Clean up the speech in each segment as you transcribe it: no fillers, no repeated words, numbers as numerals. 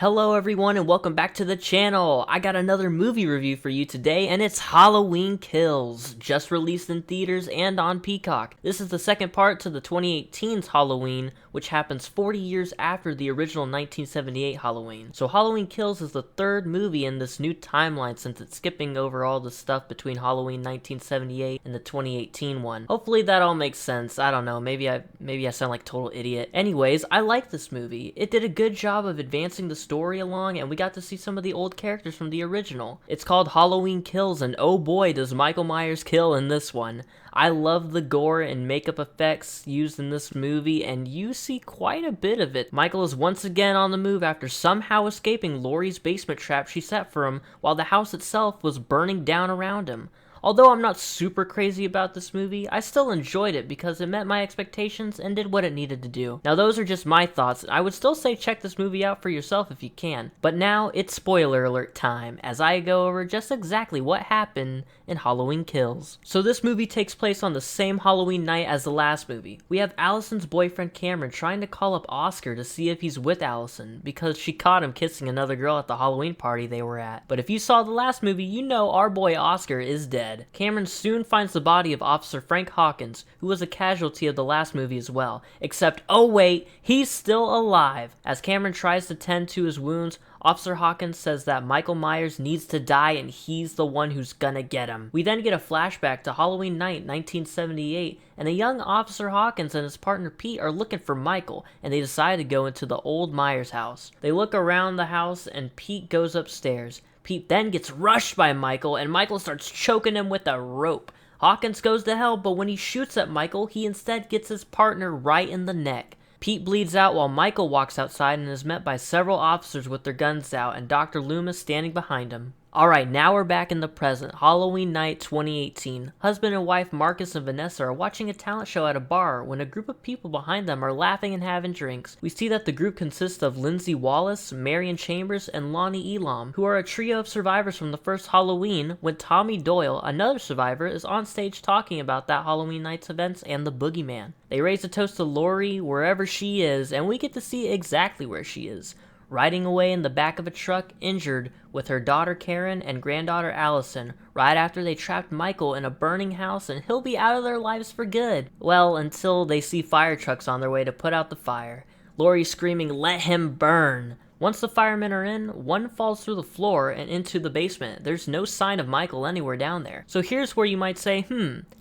Hello everyone and welcome back to the channel. I got another movie review for you today and it's Halloween Kills, just released in theaters and on Peacock. This is the second part to the 2018's Halloween, which happens 40 years after the original 1978 Halloween. So Halloween Kills is the third movie in this new timeline since it's skipping over all the stuff between Halloween 1978 and the 2018 one. Hopefully that all makes sense. I don't know, maybe I sound like a total idiot. Anyways, I like this movie. It did a good job of advancing the story along, and we got to see some of the old characters from the original. It's called Halloween Kills, and oh boy does Michael Myers kill in this one. I love the gore and makeup effects used in this movie, and you see quite a bit of it. Michael is once again on the move after somehow escaping Laurie's basement trap she set for him while the house itself was burning down around him. Although I'm not super crazy about this movie, I still enjoyed it because it met my expectations and did what it needed to do. Now those are just my thoughts. I would still say check this movie out for yourself if you can. But now it's spoiler alert time as I go over just exactly what happened in Halloween Kills. So this movie takes place on the same Halloween night as the last movie. We have Allison's boyfriend Cameron trying to call up Oscar to see if he's with Allison because she caught him kissing another girl at the Halloween party they were at. But if you saw the last movie, you know our boy Oscar is dead. Cameron soon finds the body of Officer Frank Hawkins, who was a casualty of the last movie as well, except oh wait, he's still alive. As Cameron tries to tend to his wounds, Officer Hawkins says that Michael Myers needs to die and he's the one who's gonna get him. We then get a flashback to Halloween night 1978, and a young Officer Hawkins and his partner Pete are looking for Michael, and they decide to go into the old Myers house. They look around the house and Pete goes upstairs. Pete then gets rushed by Michael, and Michael starts choking him with a rope. Hawkins goes to help, but when he shoots at Michael, he instead gets his partner right in the neck. Pete bleeds out while Michael walks outside and is met by several officers with their guns out and Dr. Loomis standing behind him. Alright, now we're back in the present, Halloween night 2018. Husband and wife Marcus and Vanessa are watching a talent show at a bar when a group of people behind them are laughing and having drinks. We see that the group consists of Lindsay Wallace, Marion Chambers, and Lonnie Elam, who are a trio of survivors from the first Halloween, when Tommy Doyle, another survivor, is on stage talking about that Halloween night's events and the boogeyman. They raise a toast to Laurie wherever she is, and we get to see exactly where she is. Riding away in the back of a truck, injured, with her daughter Karen and granddaughter Allison, right after they trapped Michael in a burning house and he'll be out of their lives for good. Well, until they see fire trucks on their way to put out the fire. Laurie screaming, "Let him burn!" Once the firemen are in, one falls through the floor and into the basement. There's no sign of Michael anywhere down there. So here's where you might say,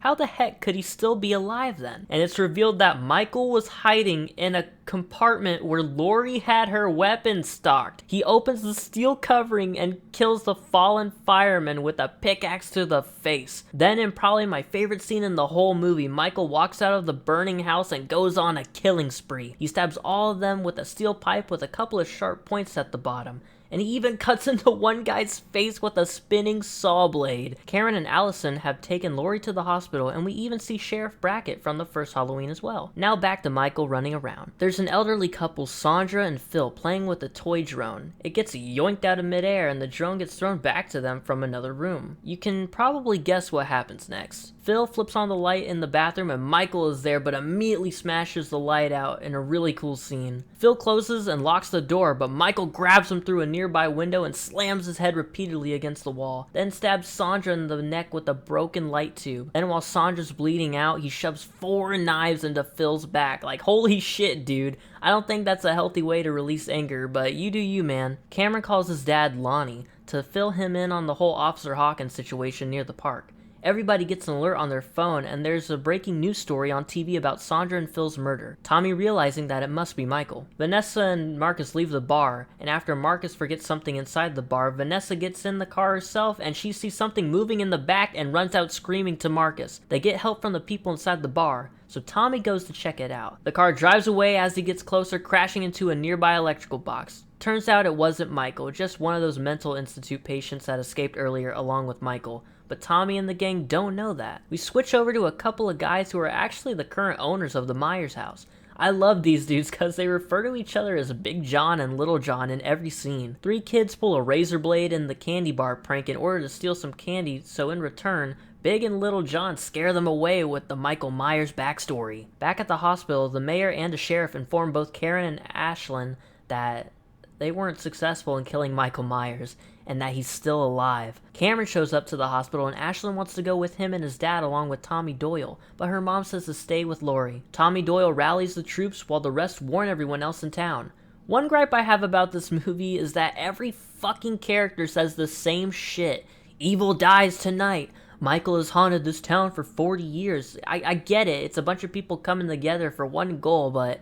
how the heck could he still be alive then? And it's revealed that Michael was hiding in a compartment where Laurie had her weapon stocked. He opens the steel covering and kills the fallen fireman with a pickaxe to the face. Then in probably my favorite scene in the whole movie, Michael walks out of the burning house and goes on a killing spree. He stabs all of them with a steel pipe with a couple of sharp points at the bottom. And he even cuts into one guy's face with a spinning saw blade. Karen and Allison have taken Laurie to the hospital, and we even see Sheriff Brackett from the first Halloween as well. Now back to Michael running around. There's an elderly couple, Sandra and Phil, playing with a toy drone. It gets yoinked out of midair, and the drone gets thrown back to them from another room. You can probably guess what happens next. Phil flips on the light in the bathroom and Michael is there but immediately smashes the light out in a really cool scene. Phil closes and locks the door, but Michael grabs him through a nearby window and slams his head repeatedly against the wall, then stabs Sandra in the neck with a broken light tube. Then while Sandra's bleeding out, he shoves 4 knives into Phil's back. Like, holy shit, dude. I don't think that's a healthy way to release anger, but you do you, man. Cameron calls his dad Lonnie to fill him in on the whole Officer Hawkins situation near the park. Everybody gets an alert on their phone, and there's a breaking news story on TV about Sandra and Phil's murder, Tommy realizing that it must be Michael. Vanessa and Marcus leave the bar, and after Marcus forgets something inside the bar, Vanessa gets in the car herself, and she sees something moving in the back and runs out screaming to Marcus. They get help from the people inside the bar, so Tommy goes to check it out. The car drives away as he gets closer, crashing into a nearby electrical box. Turns out it wasn't Michael, just one of those mental institute patients that escaped earlier along with Michael. But Tommy and the gang don't know that. We switch over to a couple of guys who are actually the current owners of the Myers house. I love these dudes because they refer to each other as Big John and Little John in every scene. 3 kids pull a razor blade in the candy bar prank in order to steal some candy, so in return, Big and Little John scare them away with the Michael Myers backstory. Back at the hospital, the mayor and the sheriff inform both Karen and Ashlyn that they weren't successful in killing Michael Myers, and that he's still alive. Cameron shows up to the hospital and Ashlyn wants to go with him and his dad along with Tommy Doyle, but her mom says to stay with Laurie. Tommy Doyle rallies the troops while the rest warn everyone else in town. One gripe I have about this movie is that every fucking character says the same shit. Evil dies tonight. Michael has haunted this town for 40 years. I get it, it's a bunch of people coming together for one goal, but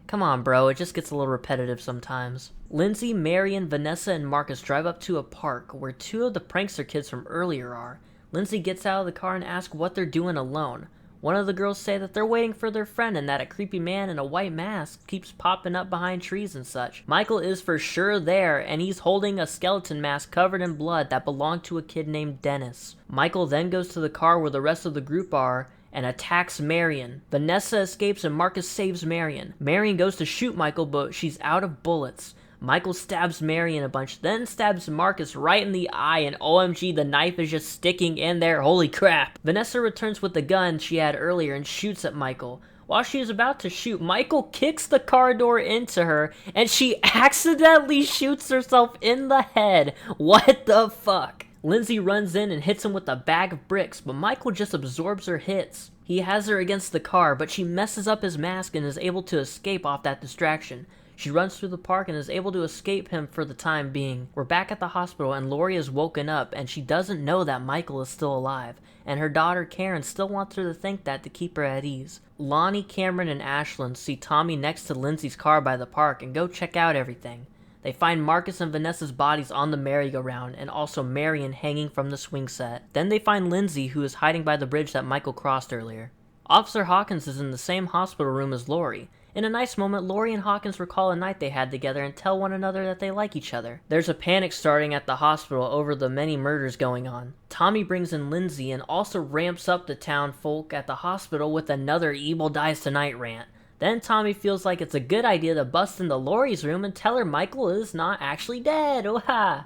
come on, bro, it just gets a little repetitive sometimes. Lindsay, Marion, Vanessa, and Marcus drive up to a park where two of the prankster kids from earlier are. Lindsay gets out of the car and asks what they're doing alone. One of the girls say that they're waiting for their friend and that a creepy man in a white mask keeps popping up behind trees and such. Michael is for sure there, and he's holding a skeleton mask covered in blood that belonged to a kid named Dennis. Michael then goes to the car where the rest of the group are and attacks Marion. Vanessa escapes and Marcus saves Marion. Marion goes to shoot Michael, but she's out of bullets. Michael stabs Marion a bunch, then stabs Marcus right in the eye, and OMG, the knife is just sticking in there, holy crap. Vanessa returns with the gun she had earlier and shoots at Michael. While she is about to shoot, Michael kicks the car door into her, and she accidentally shoots herself in the head. What the fuck? Lindsay runs in and hits him with a bag of bricks, but Michael just absorbs her hits. He has her against the car, but she messes up his mask and is able to escape off that distraction. She runs through the park and is able to escape him for the time being. We're back at the hospital and Laurie is woken up and she doesn't know that Michael is still alive, and her daughter Karen still wants her to think that to keep her at ease. Lonnie, Cameron, and Ashlyn see Tommy next to Lindsay's car by the park and go check out everything. They find Marcus and Vanessa's bodies on the merry-go-round and also Marion hanging from the swing set. Then they find Lindsay, who is hiding by the bridge that Michael crossed earlier. Officer Hawkins is in the same hospital room as Laurie. In a nice moment, Laurie and Hawkins recall a night they had together and tell one another that they like each other. There's a panic starting at the hospital over the many murders going on. Tommy brings in Lindsay and also ramps up the town folk at the hospital with another evil dies tonight rant. Then Tommy feels like it's a good idea to bust into Laurie's room and tell her Michael is not actually dead. Oha!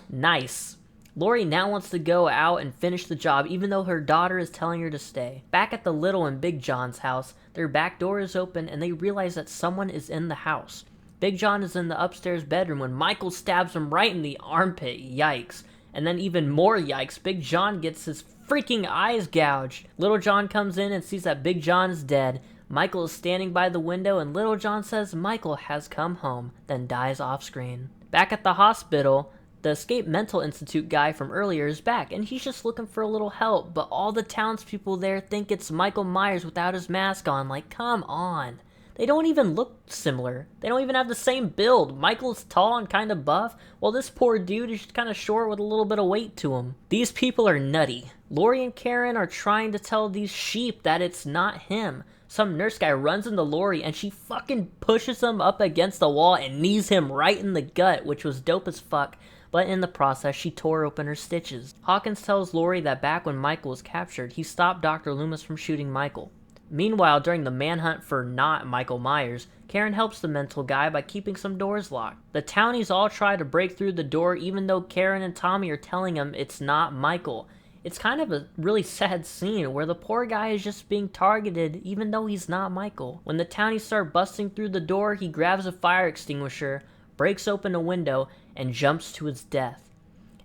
Nice. Laurie now wants to go out and finish the job even though her daughter is telling her to stay. Back at the Little and Big John's house, their back door is open and they realize that someone is in the house. Big John is in the upstairs bedroom when Michael stabs him right in the armpit. Yikes. And then even more yikes, Big John gets his freaking eyes gouged. Little John comes in and sees that Big John is dead. Michael is standing by the window and Little John says Michael has come home, then dies off screen. Back at the hospital, the Escape Mental Institute guy from earlier is back, and he's just looking for a little help, but all the townspeople there think it's Michael Myers without his mask on. Like, come on. They don't even look similar. They don't even have the same build. Michael's tall and kind of buff, while this poor dude is kind of short with a little bit of weight to him. These people are nutty. Laurie and Karen are trying to tell these sheep that it's not him. Some nurse guy runs into Laurie and she fucking pushes him up against the wall and knees him right in the gut, which was dope as fuck. But in the process, she tore open her stitches. Hawkins tells Laurie that back when Michael was captured, he stopped Dr. Loomis from shooting Michael. Meanwhile, during the manhunt for not Michael Myers, Karen helps the mental guy by keeping some doors locked. The townies all try to break through the door even though Karen and Tommy are telling him it's not Michael. It's kind of a really sad scene where the poor guy is just being targeted even though he's not Michael. When the townies start busting through the door, he grabs a fire extinguisher, breaks open a window, and jumps to his death.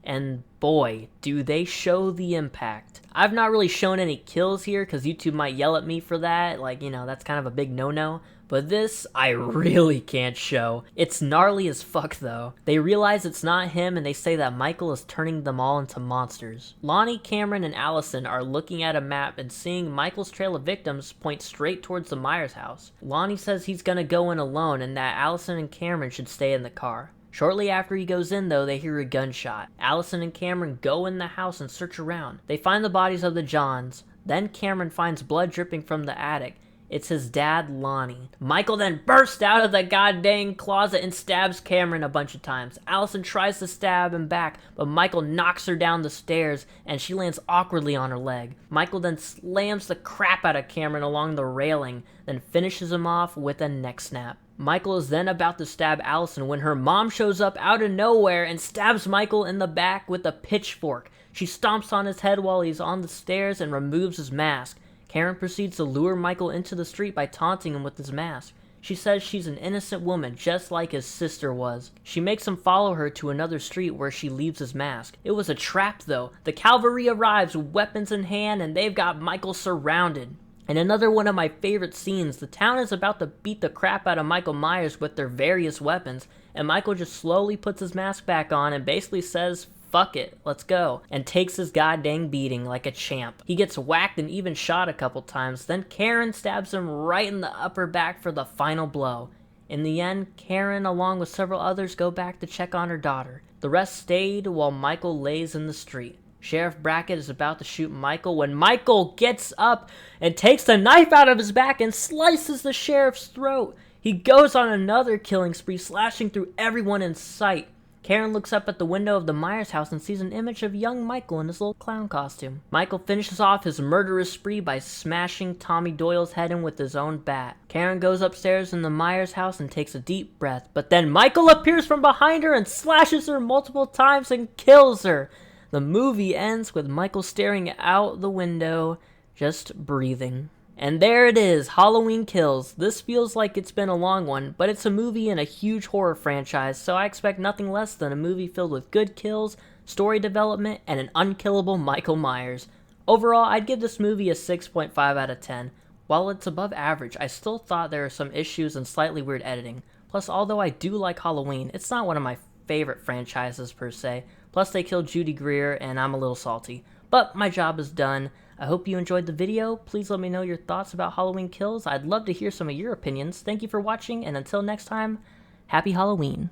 And boy, do they show the impact. I've not really shown any kills here because YouTube might yell at me for that, like, you know, that's kind of a big no-no. But this, I really can't show. It's gnarly as fuck though. They realize it's not him and they say that Michael is turning them all into monsters. Lonnie, Cameron, and Allison are looking at a map and seeing Michael's trail of victims point straight towards the Myers house. Lonnie says he's gonna go in alone and that Allison and Cameron should stay in the car. Shortly after he goes in though, they hear a gunshot. Allison and Cameron go in the house and search around. They find the bodies of the Johns. Then Cameron finds blood dripping from the attic. It's his dad, Lonnie. Michael then bursts out of the goddamn closet and stabs Cameron a bunch of times. Allison tries to stab him back, but Michael knocks her down the stairs and she lands awkwardly on her leg. Michael then slams the crap out of Cameron along the railing, then finishes him off with a neck snap. Michael is then about to stab Allison when her mom shows up out of nowhere and stabs Michael in the back with a pitchfork. She stomps on his head while he's on the stairs and removes his mask. Karen proceeds to lure Michael into the street by taunting him with his mask. She says she's an innocent woman, just like his sister was. She makes him follow her to another street where she leaves his mask. It was a trap though. The cavalry arrives with weapons in hand and they've got Michael surrounded. And another one of my favorite scenes, the town is about to beat the crap out of Michael Myers with their various weapons, and Michael just slowly puts his mask back on and basically says, "Fuck it, let's go," and takes his goddamn beating like a champ. He gets whacked and even shot a couple times, then Karen stabs him right in the upper back for the final blow. In the end, Karen, along with several others, go back to check on her daughter. The rest stayed while Michael lays in the street. Sheriff Brackett is about to shoot Michael when Michael gets up and takes the knife out of his back and slices the sheriff's throat. He goes on another killing spree, slashing through everyone in sight. Karen looks up at the window of the Myers house and sees an image of young Michael in his little clown costume. Michael finishes off his murderous spree by smashing Tommy Doyle's head in with his own bat. Karen goes upstairs in the Myers house and takes a deep breath, but then Michael appears from behind her and slashes her multiple times and kills her. The movie ends with Michael staring out the window, just breathing. And there it is, Halloween Kills. This feels like it's been a long one, but it's a movie in a huge horror franchise, so I expect nothing less than a movie filled with good kills, story development, and an unkillable Michael Myers. Overall, I'd give this movie a 6.5 out of 10. While it's above average, I still thought there were some issues and slightly weird editing. Plus, although I do like Halloween, it's not one of my favorite franchises per se. Plus, they killed Judy Greer, and I'm a little salty. But my job is done. I hope you enjoyed the video. Please let me know your thoughts about Halloween Kills. I'd love to hear some of your opinions. Thank you for watching, and until next time, happy Halloween.